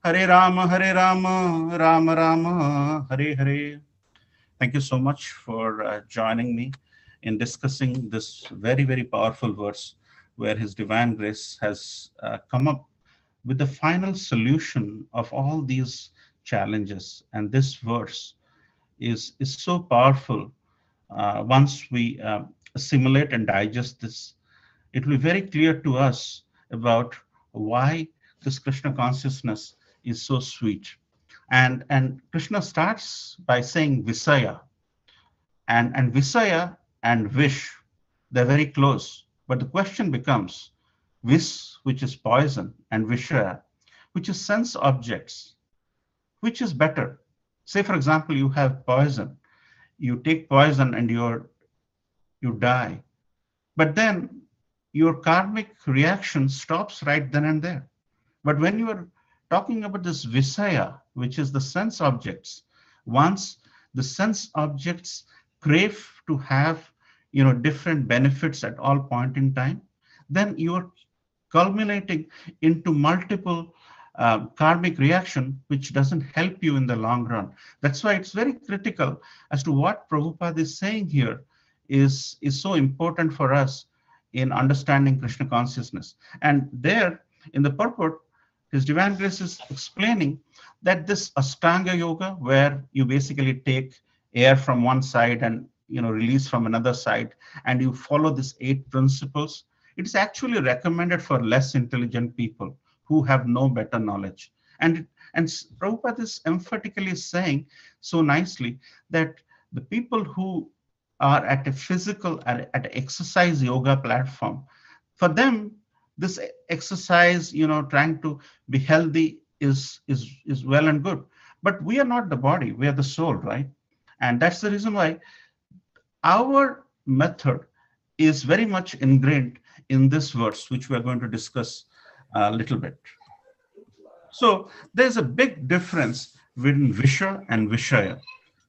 Hare Rama, Rama Rama, Hare Hare. Thank you so much for joining me in discussing this very, very powerful verse where His Divine Grace has come up with the final solution of all these challenges. And this verse is so powerful. Once we assimilate and digest this, it will be very clear to us about why this Krishna consciousness is so sweet. And Krishna starts by saying Visaya, and Visaya and Vish, they're very close. But the question becomes Vis, which is poison, and Vishaya, which is sense objects, which is better? Say, for example, you have poison. You take poison and you die. But then your karmic reaction stops right then and there. But when you are talking about this Visaya, which is the sense objects, once the sense objects crave to have different benefits at all point in time, then you are culminating into multiple karmic reaction, which doesn't help you in the long run. That's why it's very critical as to what Prabhupada is saying here is so important for us in understanding Krishna consciousness. And there in the purport, His Divine Grace is explaining that this Ashtanga Yoga, where you basically take air from one side and release from another side, and you follow these 8 principles, it is actually recommended for less intelligent people who have no better knowledge. And Prabhupada is emphatically saying so nicely that the people who are at a physical, at an exercise yoga platform, for them, this exercise, trying to be healthy is well and good. But we are not the body, we are the soul, right? And that's the reason why our method is very much ingrained in this verse, which we are going to discuss a little bit. So there's a big difference between Visha and Vishaya.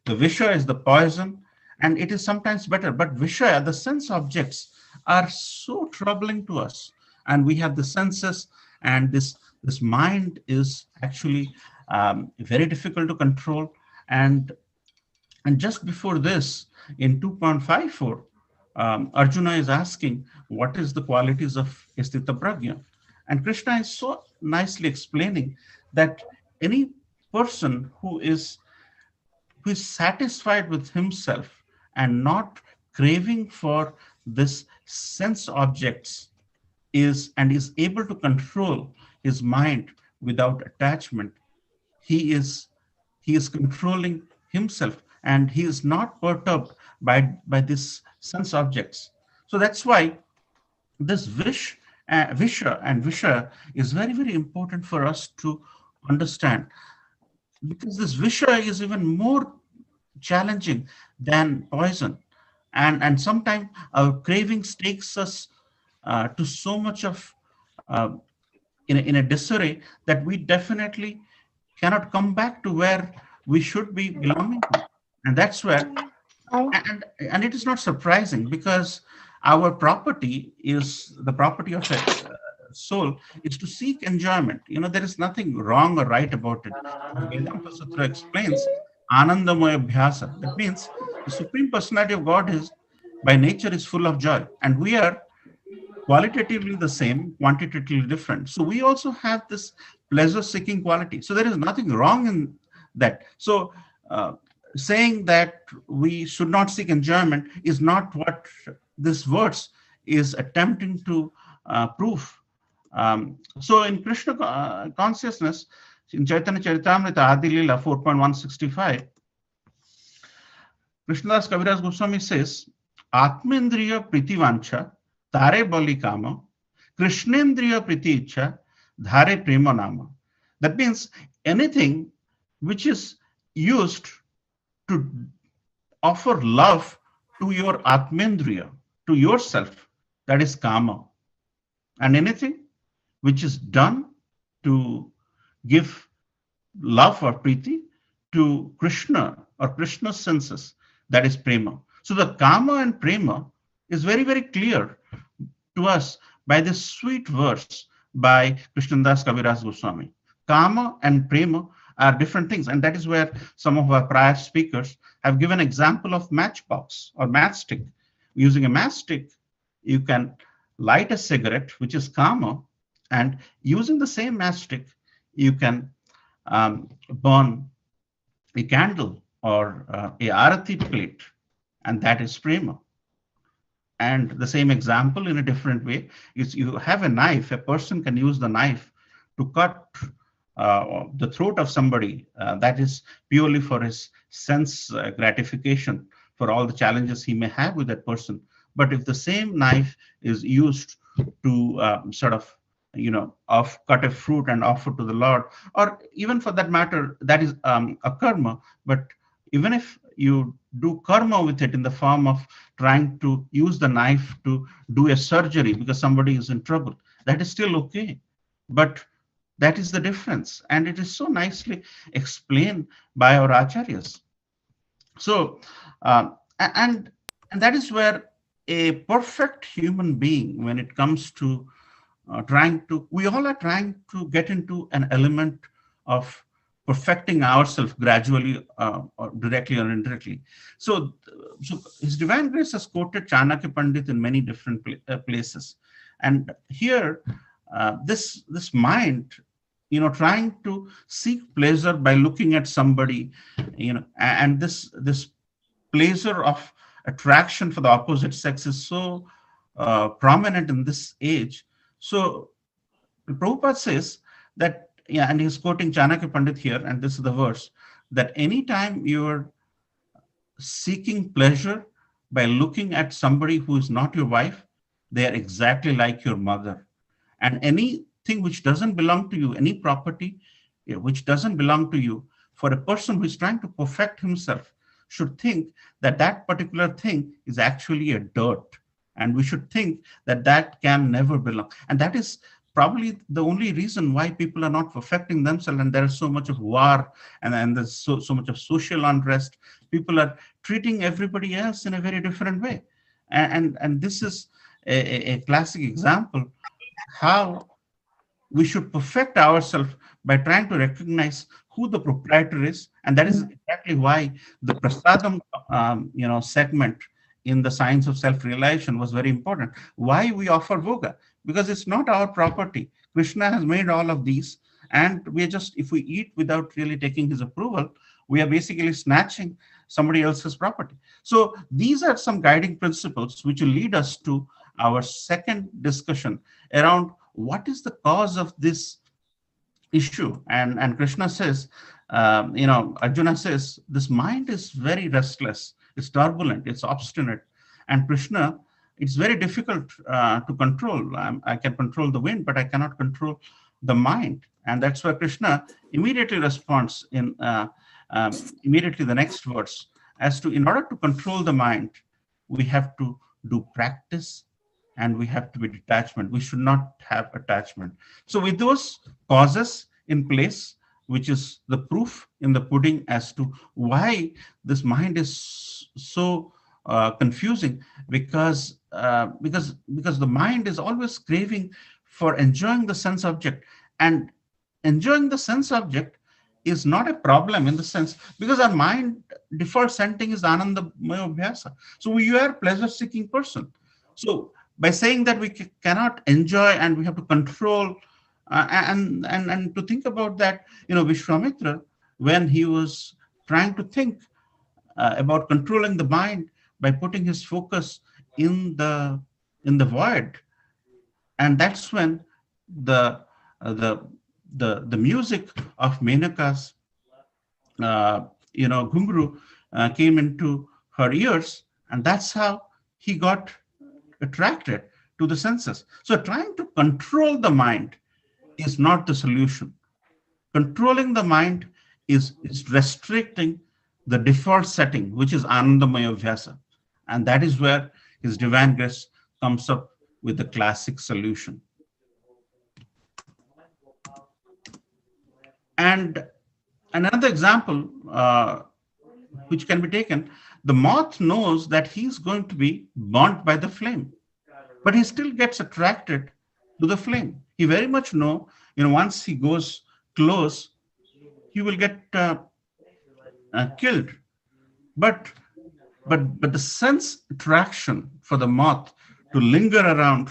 The Visha is the poison, and it is sometimes better. But Vishaya, the sense objects, are so troubling to us. And we have the senses, and this mind is actually very difficult to control. And just before this, in 2.54, Arjuna is asking, what is the qualities of Istita Prajna? And Krishna is so nicely explaining that any person who is satisfied with himself and not craving for this sense objects is able to control his mind without attachment. He is controlling himself, and he is not perturbed by this sense objects. So that's why this Visha and Visha is very, very important for us to understand, because this Visha is even more challenging than poison. And sometimes our cravings takes us to so much of in a disarray that we definitely cannot come back to where we should be belonging to. And that's where, and it is not surprising, because our property is the property of a soul is to seek enjoyment. There is nothing wrong or right about it. Vedanta Sutra explains Anandamaya Bhyasa. That means the Supreme Personality of God is by nature is full of joy, and we are qualitatively the same, quantitatively different. So we also have this pleasure-seeking quality. So there is nothing wrong in that. So saying that we should not seek enjoyment is not what this verse is attempting to prove. So in Krishna consciousness, in Chaitanya Charitamrita Adi Lila 4.165, Krishnadas Kaviraj Goswami says, Atmendriya Pritivancha Tare Bali Kama, Krishnendriya Priti Icha Dhare Prema Nama. That means anything which is used to offer love to your Atmendriya, to yourself, that is Kama. And anything which is done to give love or Priti to Krishna or Krishna's senses, that is Prema. So the Kama and Prema is very, very clear to us by this sweet verse by Krishnadas Kaviraj Goswami. Kama and prema are different things. And that is where some of our prior speakers have given example of matchbox or matchstick. Using a matchstick, you can light a cigarette, which is Kama, and using the same matchstick, you can burn a candle or a arati plate, and that is prema. And the same example in a different way is you have a knife, a person can use the knife to cut the throat of somebody. That is purely for his sense gratification, for all the challenges he may have with that person. But if the same knife is used to sort of, cut a fruit and offer to the Lord, or even for that matter, that is a karma. But even if you do karma with it in the form of trying to use the knife to do a surgery because somebody is in trouble, that is still okay. But that is the difference. And it is so nicely explained by our acharyas. So, and that is where a perfect human being, when it comes to we all are trying to get into an element of perfecting ourselves gradually, or directly or indirectly. So His Divine Grace has quoted Chanakya Pandit in many different places. And here, this mind, trying to seek pleasure by looking at somebody, and this pleasure of attraction for the opposite sex is so prominent in this age. So Prabhupada says that, and he's quoting Chanakya Pandit here, and this is the verse, that anytime you're seeking pleasure by looking at somebody who is not your wife, they are exactly like your mother. And anything which doesn't belong to you, any property which doesn't belong to you, for a person who is trying to perfect himself, should think that that particular thing is actually a dirt. And we should think that that can never belong. And that is probably the only reason why people are not perfecting themselves. And there is so much of war, and there's so much of social unrest. People are treating everybody else in a very different way. And this is a classic example how we should perfect ourselves by trying to recognize who the proprietor is. And that is exactly why the prasadam segment in the science of self-realization was very important. Why we offer bhoga? Because it's not our property. Krishna has made all of these, and we are just, if we eat without really taking his approval, we are basically snatching somebody else's property. So these are some guiding principles which will lead us to our second discussion around what is the cause of this issue. And Krishna says, Arjuna says, this mind is very restless, it's turbulent, it's obstinate. And Krishna, it's very difficult to control. I can control the wind, but I cannot control the mind. And that's why Krishna immediately responds in immediately the next verse as to, in order to control the mind, we have to do practice and we have to be detachment. We should not have attachment. So with those causes in place, which is the proof in the pudding as to why this mind is so confusing, because the mind is always craving for enjoying the sense object, and enjoying the sense object is not a problem in the sense, because our mind default setting is anandamaya abhyasa. So we are pleasure-seeking person. So by saying that we cannot enjoy and we have to control, and to think about that, Vishwamitra, when he was trying to think about controlling the mind by putting his focus in the void, and that's when the music of Menaka's Ghungru came into her ears, and that's how he got attracted to the senses. So trying to control the mind is not the solution. Controlling the mind is restricting the default setting, which is Anandamaya Vyasa. And that is where His Divine Grace comes up with the classic solution. And another example which can be taken, the moth knows that he's going to be burnt by the flame, but he still gets attracted to the flame. He very much know, once he goes close, he will get killed. But but the sense attraction for the moth to linger around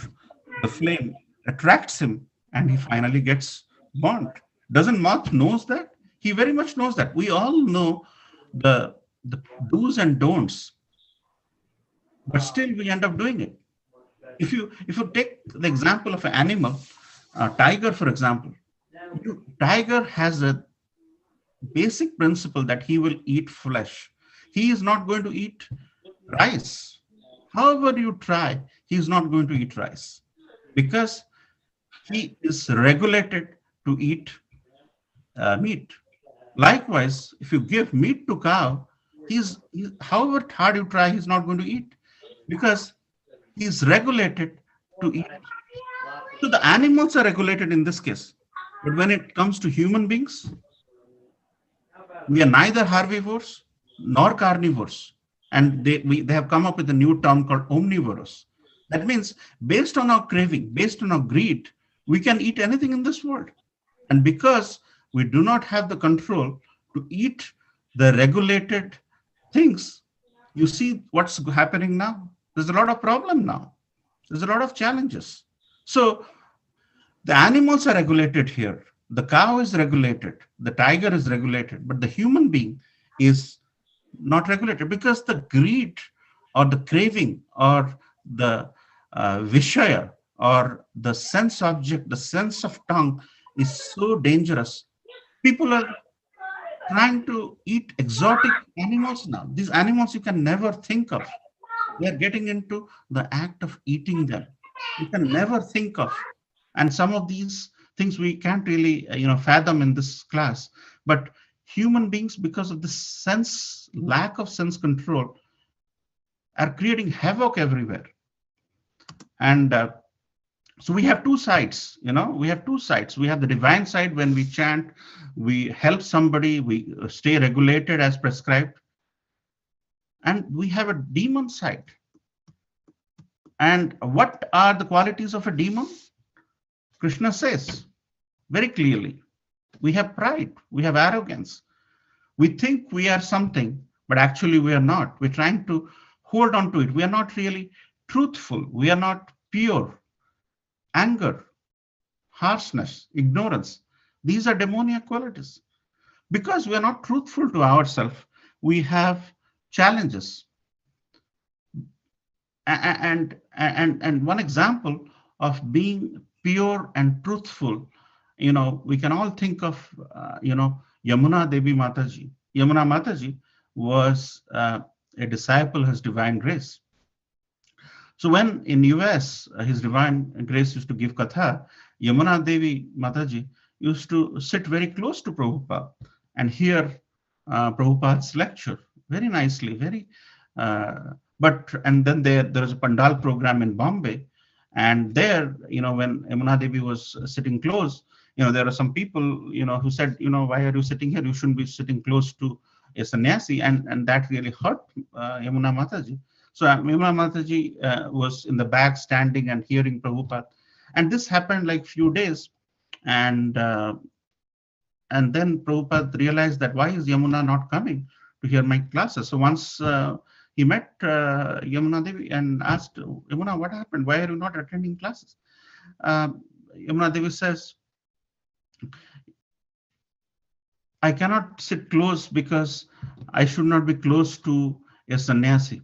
the flame attracts him, and he finally gets burnt. Doesn't moth knows that? He very much knows that. We all know the the do's and don'ts, but still we end up doing it. If you take the example of an animal, a tiger, for example, tiger has a basic principle that he will eat flesh. He is not going to eat rice. However you try, he is not going to eat rice because he is regulated to eat meat. Likewise, if you give meat to cow, however hard you try, he's not going to eat because he's regulated to eat. So the animals are regulated in this case. But when it comes to human beings, we are neither herbivores nor carnivores. And they have come up with a new term called omnivorous. That means based on our craving, based on our greed, we can eat anything in this world. And because we do not have the control to eat the regulated things, you see what's happening now. There's a lot of problem now. There's a lot of challenges. So the animals are regulated here. The cow is regulated. The tiger is regulated. But the human being is not regulated because the greed or the craving or the vishaya or the sense object, the sense of tongue is so dangerous. People are trying to eat exotic animals now. These animals you can never think of. They are getting into the act of eating them. You can never think of. And some of these things we can't really fathom in this class. But human beings, because of this lack of sense control, are creating havoc everywhere. And so we have two sides. We have two sides. We have the divine side. When we chant, we help somebody, we stay regulated as prescribed. And we have a demon side. And what are the qualities of a demon? Krishna says very clearly, we have pride, we have arrogance. We think we are something, but actually we are not. We're trying to hold on to it. We are not really truthful. We are not pure. Anger, harshness, ignorance. These are demoniac qualities. Because we are not truthful to ourselves, we have challenges. And one example of being pure and truthful, we can all think of, Yamuna Devi Mataji. Yamuna Mataji was a disciple of His Divine Grace. So when in US, His Divine Grace used to give katha, Yamuna Devi Mataji used to sit very close to Prabhupada and hear Prabhupada's lecture very nicely, and then there is a Pandal program in Bombay, and there, when Yamuna Devi was sitting close, there are some people, who said, why are you sitting here? You shouldn't be sitting close to a sannyasi, and that really hurt Yamuna Mataji. So Yamuna Mataji was in the back standing and hearing Prabhupada, and this happened like few days, and then Prabhupada realized that why is Yamuna not coming to hear my classes? So once he met Yamuna Devi and asked, Yamuna, what happened? Why are you not attending classes? Yamuna Devi says, I cannot sit close because I should not be close to a sannyasi.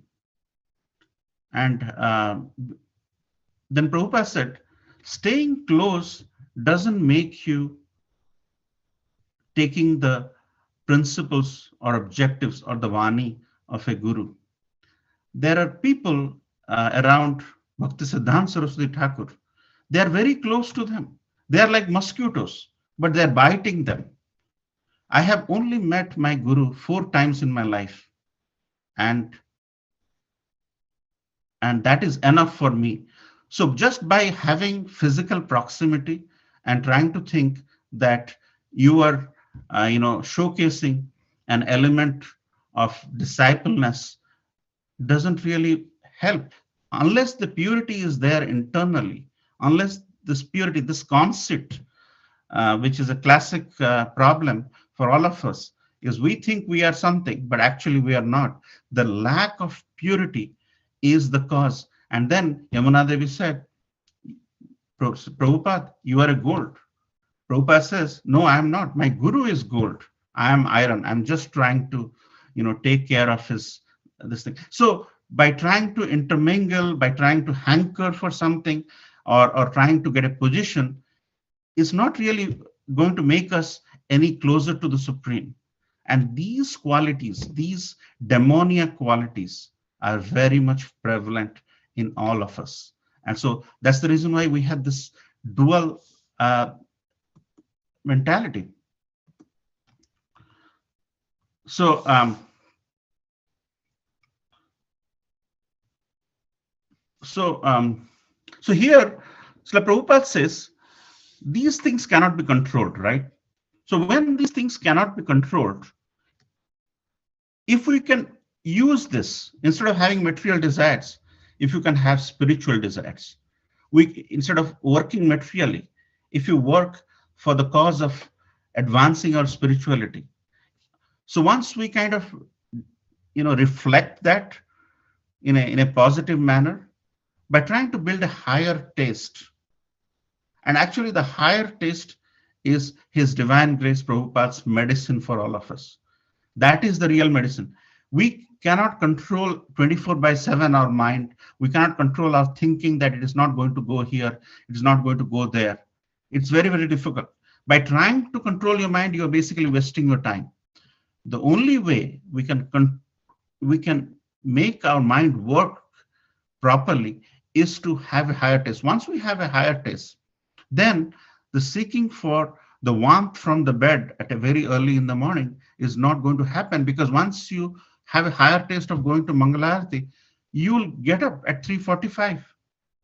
And then Prabhupada said, staying close doesn't make you taking the principles or objectives or the vani of a guru. There are people around Bhaktisiddhanta Saraswati Thakur. They are very close to them. They are like mosquitoes, but they are biting them. I have only met my guru 4 times in my life, and that is enough for me. So just by having physical proximity and trying to think that you are, showcasing an element of discipleness doesn't really help unless the purity is there internally, unless this purity, this conceit which is a classic problem for all of us, is we think we are something, but actually we are not. The lack of purity is the cause. And then Yamuna Devi said, Prabhupada, you are a gold. Prabhupada says, no, I am not. My guru is gold. I am iron. I'm just trying to, take care of this thing. So by trying to intermingle, by trying to hanker for something, or trying to get a position, is not really going to make us any closer to the Supreme. And these qualities, these demoniac qualities, are very much prevalent in all of us. And so that's the reason why we had this dual mentality. So, so here, Srila Prabhupada says, these things cannot be controlled, right? So when these things cannot be controlled, if we can use this, instead of having material desires, if you can have spiritual desires, instead of working materially, if you work for the cause of advancing our spirituality. So once we kind of, reflect that in a positive manner, by trying to build a higher taste. And actually the higher taste is His Divine Grace Prabhupada's medicine for all of us. That is the real medicine. We cannot control 24/7 our mind. We cannot control our thinking that it is not going to go here, it is not going to go there. It's very, very difficult. By trying to control your mind, you're basically wasting your time. The only way we can make our mind work properly is to have a higher taste. Once we have a higher taste, then the seeking for the warmth from the bed at a very early in the morning is not going to happen, because once you have a higher taste of going to Mangalarati, you will get up at 3:45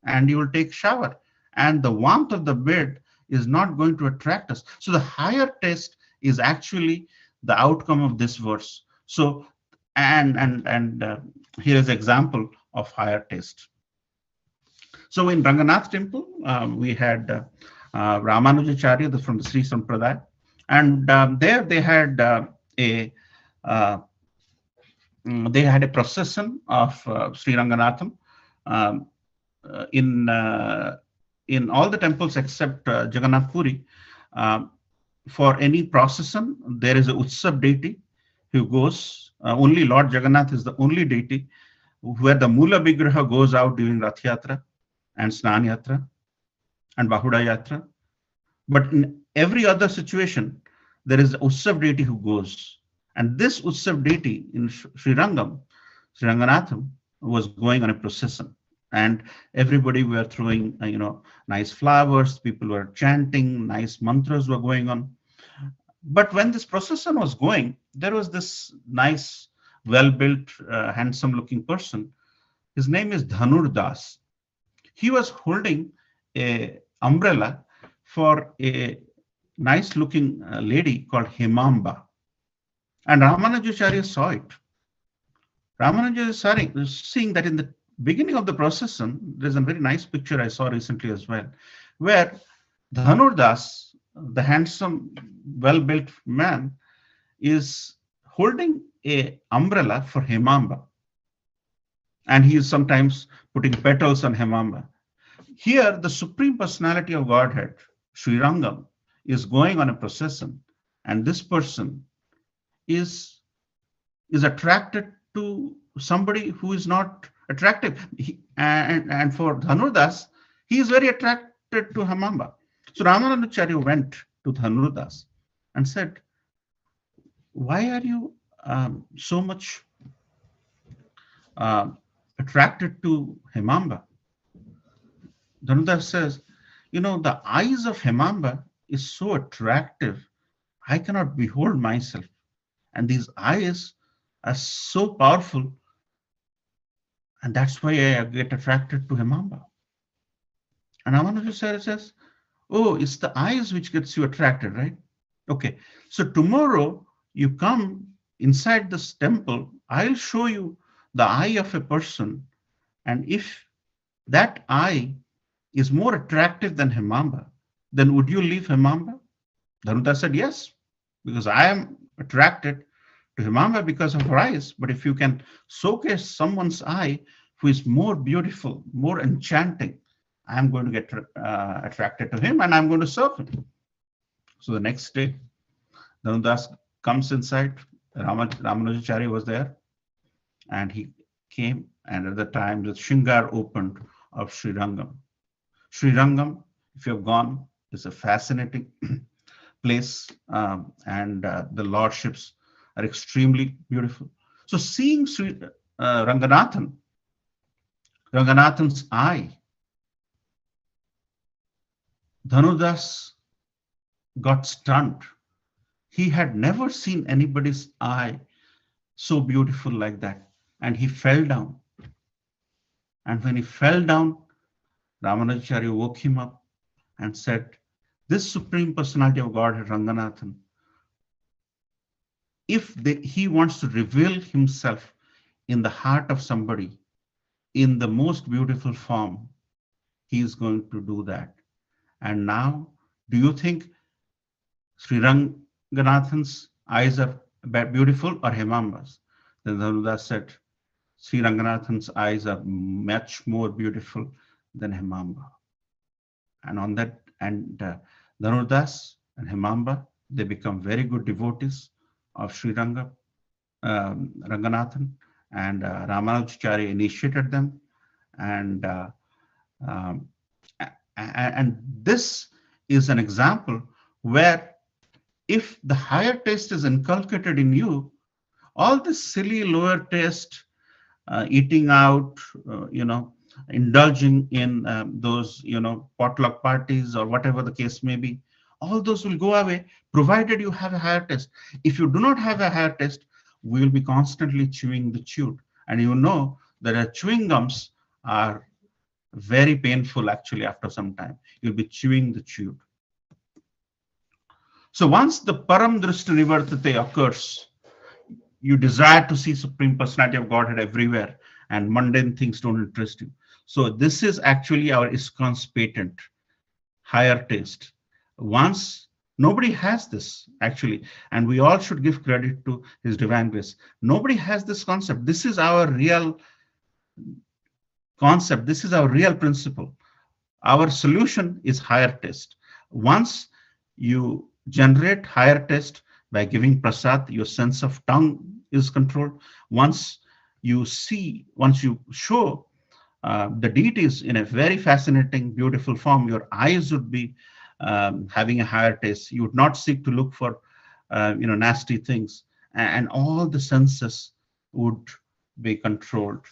and you will take shower, and the warmth of the bed is not going to attract us. So the higher taste is actually the outcome of this verse. So here is an example of higher taste. So in Ranganath temple, we had Ramanujacharya from the Sri Sampradaya, and there they had a procession of Sri Ranganatham in all the temples except Jagannath Puri. For any procession, there is a Utsav deity who goes. Only Lord Jagannath is the only deity where the Mula Vigraha goes out during Rath Yatra and Snan Yatra and Bahuda Yatra. But in every other situation, there is the Utsav deity who goes. And this Utsav deity in Sri Ranganatham, was going on a procession. And everybody were throwing, nice flowers, people were chanting, nice mantras were going on. But when this procession was going, there was this nice, well-built, handsome-looking person. His name is Dhanur Das. He was holding an umbrella for a nice-looking lady called Hemamba. And Ramanujacharya saw it. Ramanujacharya is seeing that in the beginning of the procession, there's a very nice picture I saw recently as well, where Dhanur Das, the handsome, well-built man, is holding a umbrella for Hemamba. And he is sometimes putting petals on Hemamba. Here, the Supreme Personality of Godhead, Sri Rangam, is going on a procession, and this person is attracted to somebody who is not attractive. And for Dhanudas, he is very attracted to Hemamba. So Ramanujacharya went to Dhanudas and said, why are you so much attracted to Hemamba? Dhanudas says, the eyes of Hemamba is so attractive, I cannot behold myself. And these eyes are so powerful, and that's why I get attracted to Hemamba. And Ramanujacharya says, oh, it's the eyes which gets you attracted, right? Okay, so tomorrow you come inside this temple, I'll show you the eye of a person, and if that eye is more attractive than Hemamba, then would you leave Hemamba? Dhanuta said, yes, because I am attracted to Himamba because of her eyes. But if you can showcase someone's eye who is more beautiful, more enchanting, I am going to get attracted to him and I'm going to serve him. So the next day, Dhanudas comes inside. Ramanujacharya was there and he came. And at the time, the Shingar opened of Sri Rangam. Sri Rangam, if you've gone, is a fascinating place, and the lordships are extremely beautiful. So seeing Sri Ranganathan's eye, Dhanudas got stunned. He had never seen anybody's eye so beautiful like that, and he fell down. And when he fell down, Ramanujacharya woke him up and said, this Supreme Personality of Godhead, Ranganathan, if he wants to reveal himself in the heart of somebody in the most beautiful form, he is going to do that. And now, do you think Sri Ranganathan's eyes are beautiful or Hemamba's? Then Dhanudas said, Sri Ranganathan's eyes are much more beautiful than Hemamba. And on that, Dhanudas and Hemamba, they become very good devotees of Sri Ranganathan, and Ramanujacharya initiated them, and this is an example where if the higher taste is inculcated in you, all this silly lower taste, eating out, indulging in those, potluck parties or whatever the case may be, all those will go away, provided you have a higher taste. If you do not have a higher taste, we will be constantly chewing the chewed. And you know that chewing gums are very painful actually after some time. You'll be chewing the chewed. So once the param drishti nivartate occurs, you desire to see Supreme Personality of Godhead everywhere, and mundane things don't interest you. So this is actually our ISKCON's patent, higher taste. Once, nobody has this actually, and we all should give credit to His Divine Grace. Nobody has this concept. This is our real concept. This is our real principle. Our solution is higher taste. Once you generate higher taste by giving prasad, your sense of tongue is controlled. Once you show the deities in a very fascinating, beautiful form, your eyes would be having a higher taste. You would not seek to look for, nasty things, and all the senses would be controlled.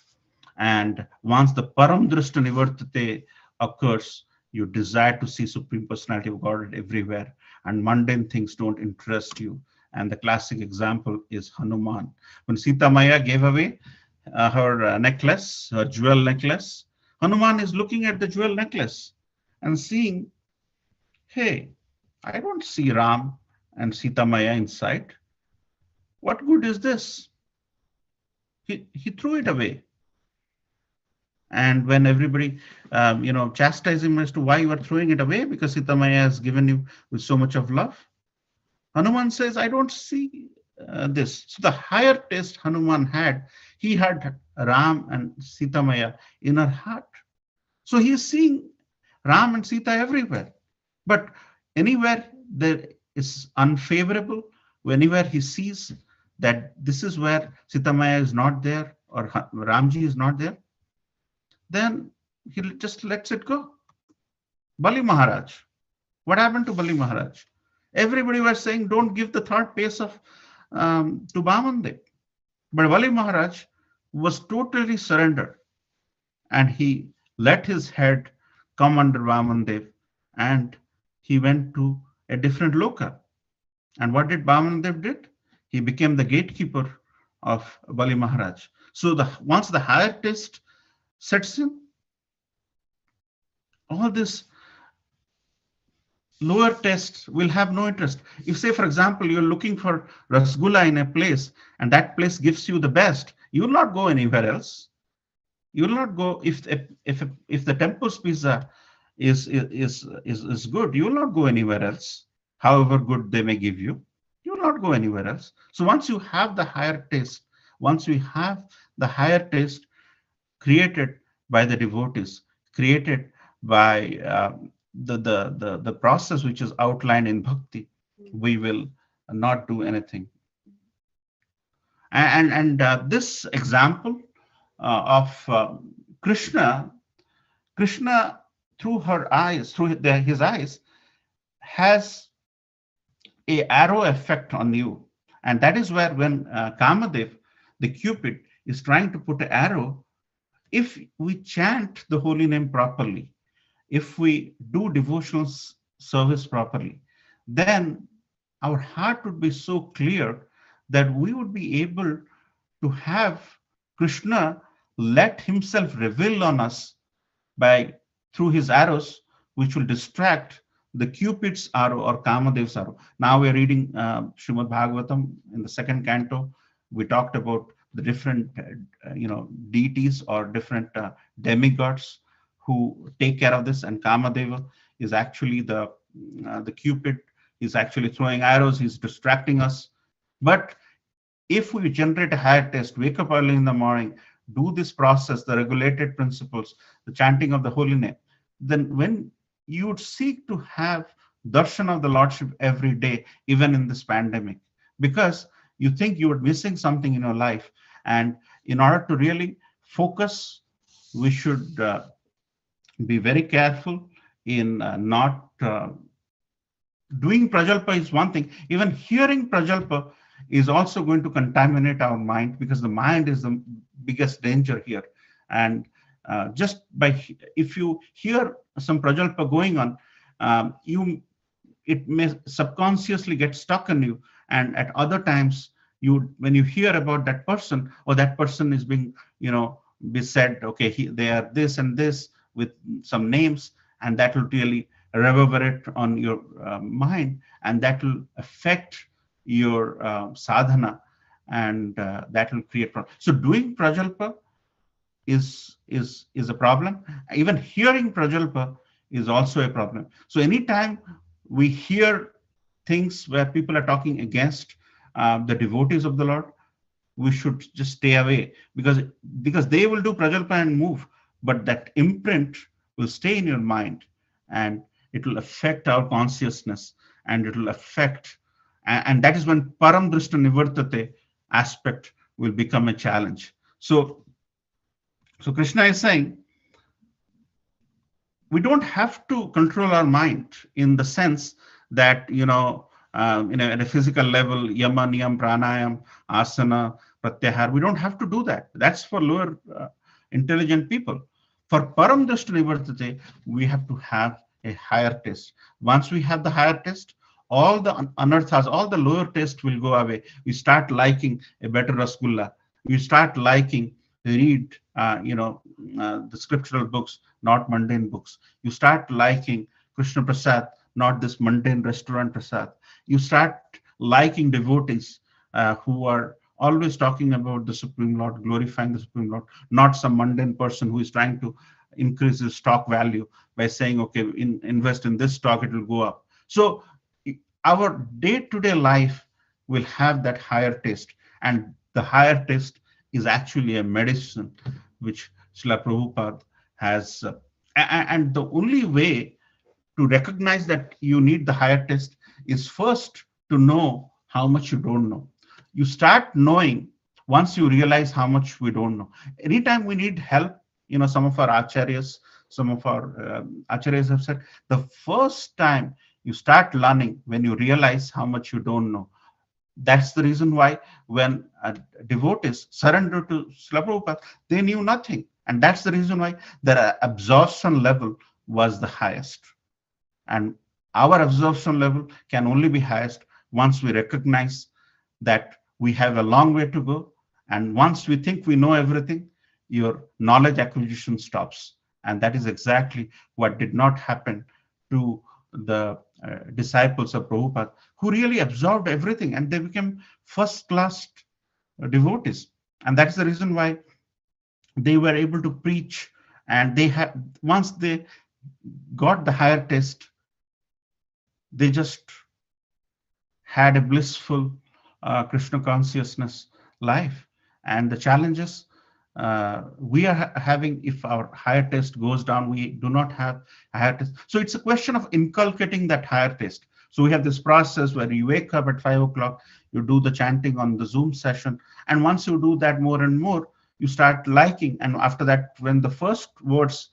And once the param drishti nivartate occurs, you desire to see Supreme Personality of Godhead everywhere, and mundane things don't interest you. And the classic example is Hanuman. When Sita Maya gave away her necklace, her jewel necklace, Hanuman is looking at the jewel necklace and seeing, hey, I don't see Ram and Sita Maya inside. What good is this? He threw it away. And when everybody, chastised him as to why you are throwing it away, because Sita Maya has given you with so much of love, Hanuman says, I don't see this. So the higher taste Hanuman had, he had Ram and Sita Maya in her heart. So he is seeing Ram and Sita everywhere. But anywhere there is unfavorable, anywhere he sees that this is where Sita Maya is not there or Ramji is not there, then he just lets it go. Bali Maharaj. What happened to Bali Maharaj? Everybody was saying, don't give the third pace of to Bamandev. But Bali Maharaj was totally surrendered, and he let his head come under Bamandev, and he went to a different loka. And what did Bamandev did? He became the gatekeeper of Bali Maharaj. So once the higher taste sets in, all this lower taste will have no interest. If, say, for example, you're looking for rasgulla in a place and that place gives you the best, you will not go anywhere else. You will not go if the Temple's pizza is good. You will not go anywhere else. however good they may give you. You will not go anywhere else. So once you have the higher taste, once we have the higher taste created by the devotees, created by the process which is outlined in bhakti, we will not do anything. And this example of Krishna, Krishna through her eyes, through his eyes, has a arrow effect on you, and that is where when Kamadev, the Cupid, is trying to put an arrow. If we chant the holy name properly, if we do devotional service properly, then our heart would be so clear that we would be able to have Krishna let himself reveal on us by through his arrows, which will distract the Cupid's arrow or Kamadev's arrow. Now we're reading Srimad Bhagavatam in the second canto. We talked about the different, deities or different demigods who take care of this, and Kamadeva is actually the Cupid. Is actually throwing arrows. He's distracting us. But if we generate a higher taste, wake up early in the morning, do this process, the regulated principles, the chanting of the holy name, then when you would seek to have darshan of the Lordship every day, even in this pandemic, because you think you are missing something in your life. And in order to really focus, we should be very careful in not doing prajalpa is one thing. Even hearing prajalpa is also going to contaminate our mind, because the mind is the biggest danger here. And just by if you hear some prajalpa going on, you it may subconsciously get stuck in you. And at other times, you when you hear about that person, or that person is being be said, okay, they are this and this with some names, and that will really reverberate on your mind, and that will affect your sadhana, and that will create problem. So doing prajalpa is a problem. Even hearing prajalpa is also a problem. So anytime we hear things where people are talking against the devotees of the Lord, we should just stay away, because they will do prajalpa and move, but that imprint will stay in your mind, and it will affect our consciousness, and it will affect, and that is when param drishta nivartate aspect will become a challenge. So Krishna is saying we don't have to control our mind in the sense that at a physical level, yama, niyam, pranayam, asana, pratyahar. We don't have to do that. That's for lower intelligent people. For param drishta nivartate, we have to have a higher taste. Once we have the higher taste, all the anarthas, all the lower taste will go away. We start liking a better rasgulla. We start liking read the scriptural books, not mundane books. You start liking Krishna Prasad, not this mundane restaurant Prasad. You start liking devotees who are always talking about the Supreme Lord, glorifying the Supreme Lord, not some mundane person who is trying to increase his stock value by saying, okay, invest in this stock, it will go up. So our day-to-day life will have that higher taste, and the higher taste is actually a medicine which Srila Prabhupada has. And the only way to recognize that you need the higher taste is first to know how much you don't know. You start knowing once you realize how much we don't know. Anytime we need help, some of our acharyas, some of our acharyas have said, the first time you start learning when you realize how much you don't know. That's the reason why when devotees surrendered to Srila Prabhupada, they knew nothing. And that's the reason why their absorption level was the highest. And our absorption level can only be highest once we recognize that we have a long way to go. And once we think we know everything, your knowledge acquisition stops. And that is exactly what did not happen to the disciples of Prabhupada, who really absorbed everything, and they became first-class devotees. And that's the reason why they were able to preach. And they had, once they got the higher taste, they just had a blissful Krishna consciousness life. And the challenges we are having, if our higher taste goes down, we do not have a higher taste. So it's a question of inculcating that higher taste. So we have this process where you wake up at 5 o'clock, you do the chanting on the Zoom session, and once you do that more and more, you start liking. And after that, when the first words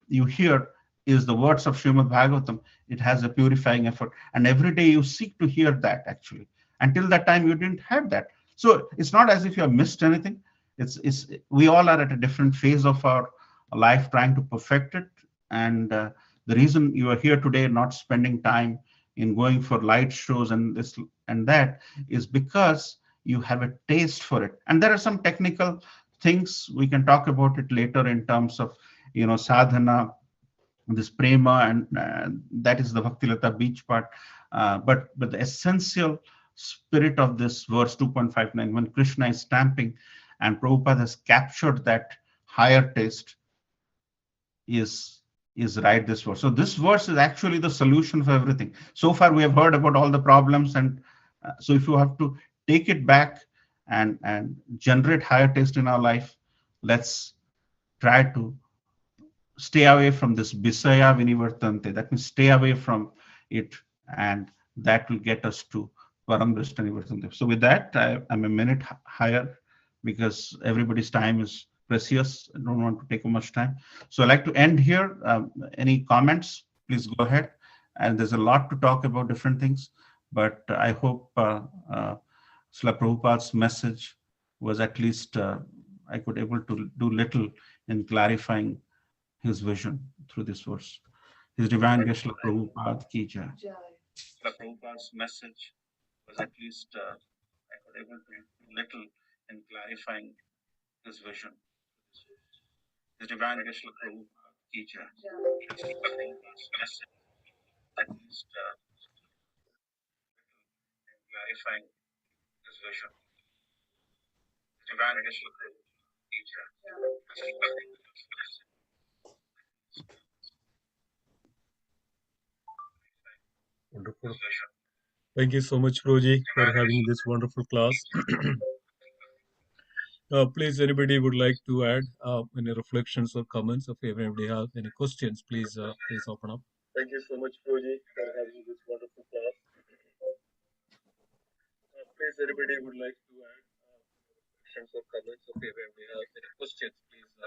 you hear is the words of Srimad Bhagavatam, it has a purifying effort. And every day you seek to hear that actually. Until that time, you didn't have that. So it's not as if you have missed anything. It's we all are at a different phase of our life trying to perfect it. And the reason you are here today, not spending time in going for light shows and this and that, is because you have a taste for it. And there are some technical things we can talk about it later in terms of sadhana, this prema, and that is the Bhaktilata beach part. But the essential spirit of this verse 2.59, when Krishna is stamping, and Prabhupada has captured that higher taste, is right this verse. So this verse is actually the solution for everything. So far we have heard about all the problems, and so if you have to take it back and generate higher taste in our life, let's try to stay away from this Bisaya Vinivartante. That means stay away from it, and that will get us to Param Drishta Nivartante. So with that, I'm a minute higher because everybody's time is precious. I don't want to take much time. So I'd like to end here. Any comments, please go ahead. And there's a lot to talk about, different things, but I hope Srila Prabhupada's message was at least I could able to do little in clarifying his vision through this verse. His divine grace, Srila Prabhupada ki jai. Srila Prabhupada's message was at least I could able to do little in clarifying his vision. His divine grace, Srila Prabhupada ki jai. Srila Prabhupada's message at least in clarifying his vision. His divine grace, Srila Prabhupada ki jai. Srila Prabhupada's message. Wonderful. Thank you so much, Prabhuji, for having this wonderful class. Please, anybody would like to add any reflections or comments? If anybody have any questions, please open up. Thank you so much, Prabhuji, for having this wonderful class. Please, anybody would like to add reflections or comments? If anybody have any questions, please.